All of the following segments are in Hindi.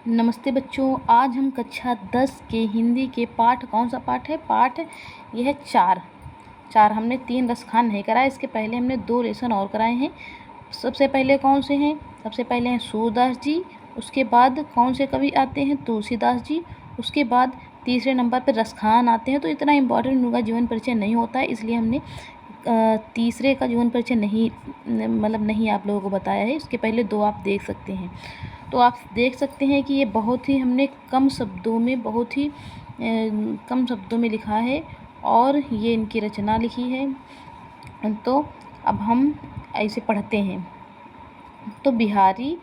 नमस्ते बच्चों, आज हम कक्षा 10 के हिंदी के पाठ, कौन सा पाठ है? पाठ यह है चार। हमने 3 रसखान नहीं कराए, इसके पहले हमने 2 लेसन और कराए हैं। सबसे पहले कौन से हैं? सबसे पहले हैं सूरदास जी, उसके बाद कौन से कवि आते हैं? तुलसीदास जी, उसके बाद तीसरे नंबर पर रसखान आते हैं। तो इतना इम्पोर्टेंट उनका जीवन परिचय नहीं होता है, इसलिए हमने तीसरे का जीवन परिचय नहीं आप लोगों को बताया है। इसके पहले 2 आप देख सकते हैं। तो आप देख सकते हैं कि ये बहुत ही हमने कम शब्दों में लिखा है और ये इनकी रचना लिखी है। तो अब हम ऐसे पढ़ते हैं। तो बिहारी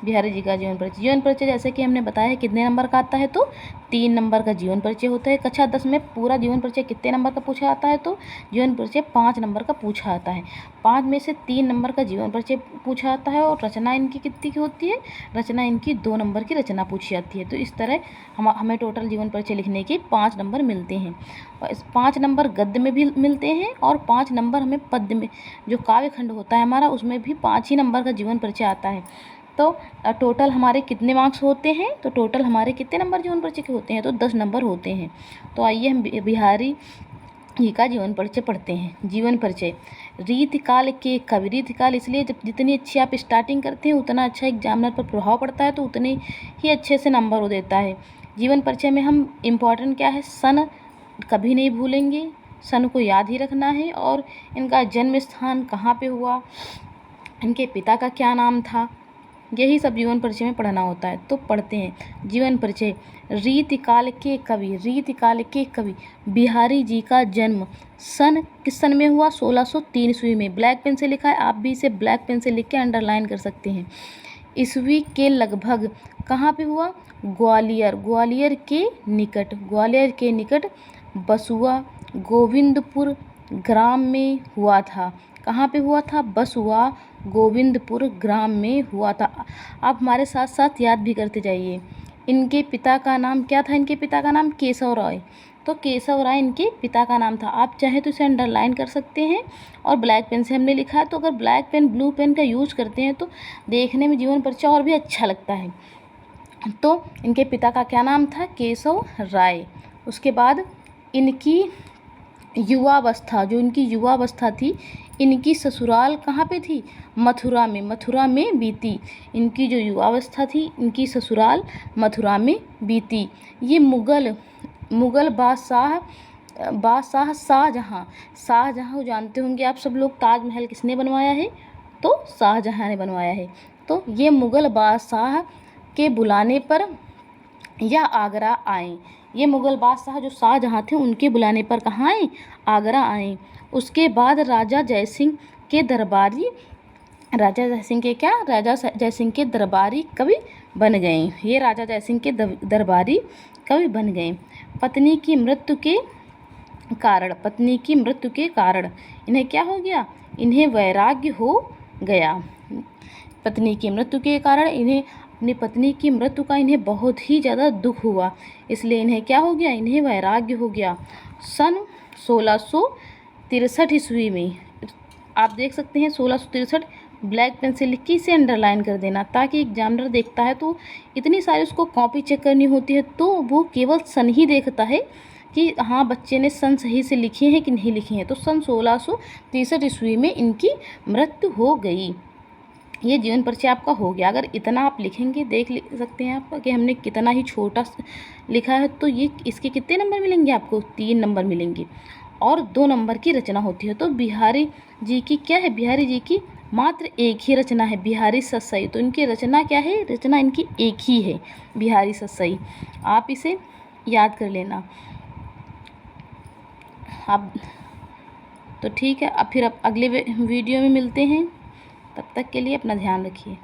जी का जीवन परिचय जैसे कि हमने बताया है कितने नंबर का आता है? तो 3 नंबर का जीवन परिचय होता है। कक्षा 10 में पूरा जीवन परिचय कितने नंबर का पूछा आता है? तो जीवन परिचय 5 नंबर का पूछा आता है। 5 में से 3 नंबर का जीवन परिचय पूछा आता है और रचना इनकी कितनी की होती है? रचना इनकी 2 नंबर की रचना पूछी जाती है। तो इस तरह हमें टोटल जीवन परिचय लिखने के 5 नंबर मिलते हैं। और इस 5 नंबर गद्य में भी मिलते हैं और 5 नंबर हमें पद्य में, जो काव्य खंड होता है हमारा, उसमें भी 5 ही नंबर का जीवन परिचय आता है। तो टोटल हमारे कितने मार्क्स होते हैं? तो टोटल हमारे कितने नंबर जीवन परिचय के होते हैं? तो 10 नंबर होते हैं। तो आइए हम बिहारी जी का जीवन परिचय पढ़ते हैं। जीवन परिचय। रीतिकाल के कवि। रीतिकाल इसलिए जब जितनी अच्छी आप स्टार्टिंग करते हैं उतना अच्छा एग्जामिनर पर प्रभाव पड़ता है, तो उतने ही अच्छे से नंबर वो देता है। जीवन परिचय में हम इम्पॉर्टेंट क्या है? सन कभी नहीं भूलेंगे, सन को याद ही रखना है, और इनका जन्म स्थान कहाँ पे हुआ, इनके पिता का क्या नाम था, यही सब जीवन परिचय में पढ़ना होता है। तो पढ़ते हैं जीवन परिचय। रीतिकाल के कवि बिहारी जी का जन्म सन किस सन में हुआ? 1603 ईस्वी में। ब्लैक पेन से लिखा है, आप भी इसे ब्लैक पेन से लिख के अंडरलाइन कर सकते हैं। ईस्वी के लगभग। कहाँ पे हुआ? ग्वालियर के निकट बसुआ गोविंदपुर ग्राम में हुआ था। कहाँ पे हुआ था? बसुआ गोविंदपुर ग्राम में हुआ था। आप हमारे साथ साथ याद भी करते जाइए। इनके पिता का नाम क्या था? इनके पिता का नाम केशव राय। तो केशव राय इनके पिता का नाम था। आप चाहे तो इसे अंडरलाइन कर सकते हैं। और ब्लैक पेन से हमने लिखा है, तो अगर ब्लैक पेन ब्लू पेन का यूज करते हैं तो देखने में जीवन परिचय और भी अच्छा लगता है। तो इनके पिता का क्या नाम था? केशव राय। उसके बाद इनकी युवावस्था, जो इनकी युवावस्था थी, इनकी ससुराल कहाँ पे थी? मथुरा में बीती। इनकी जो युवावस्था थी, इनकी ससुराल मथुरा में बीती। ये मुगल बादशाह शाहजहाँ जानते होंगे आप सब लोग। ताजमहल किसने बनवाया है? तो शाहजहाँ ने बनवाया है। तो ये मुगल बादशाह के बुलाने पर यह आगरा आए। ये मुगल बादशाह जो शाहजहाँ थे, उनके बुलाने पर कहाँ आए? आगरा आए। उसके बाद राजा जयसिंह के दरबारी कवि बन गए। ये राजा जयसिंह के दरबारी कवि बन गए। पत्नी की मृत्यु के कारण इन्हें क्या हो गया? इन्हें वैराग्य हो गया। पत्नी की मृत्यु के कारण अपनी पत्नी की मृत्यु का इन्हें बहुत ही ज़्यादा दुख हुआ, इसलिए इन्हें क्या हो गया? इन्हें वैराग्य हो गया। सन 1663 ईस्वी में, आप देख सकते हैं 1663, ब्लैक पेन से लिख के इसे अंडरलाइन कर देना, ताकि एग्जामिनर देखता है तो इतनी सारी उसको कॉपी चेक करनी होती है, तो वो केवल सन ही देखता है कि हाँ बच्चे ने सन सही से लिखे हैं कि नहीं लिखे हैं। तो सन 1663 ईस्वी में इनकी मृत्यु हो गई। ये जीवन परिचय आपका हो गया। अगर इतना आप लिखेंगे, देख सकते हैं आप कि हमने कितना ही छोटा लिखा है, तो ये इसके कितने नंबर मिलेंगे आपको? 3 नंबर मिलेंगे। और 2 नंबर की रचना होती है। तो बिहारी जी की क्या है? बिहारी जी की मात्र एक ही रचना है, बिहारी सतसई। तो इनकी रचना क्या है? रचना इनकी एक ही है, बिहारी सतसई। आप इसे याद कर लेना। आप तो ठीक है, अब फिर अगले वीडियो में मिलते हैं। तब तक के लिए अपना ध्यान रखिए।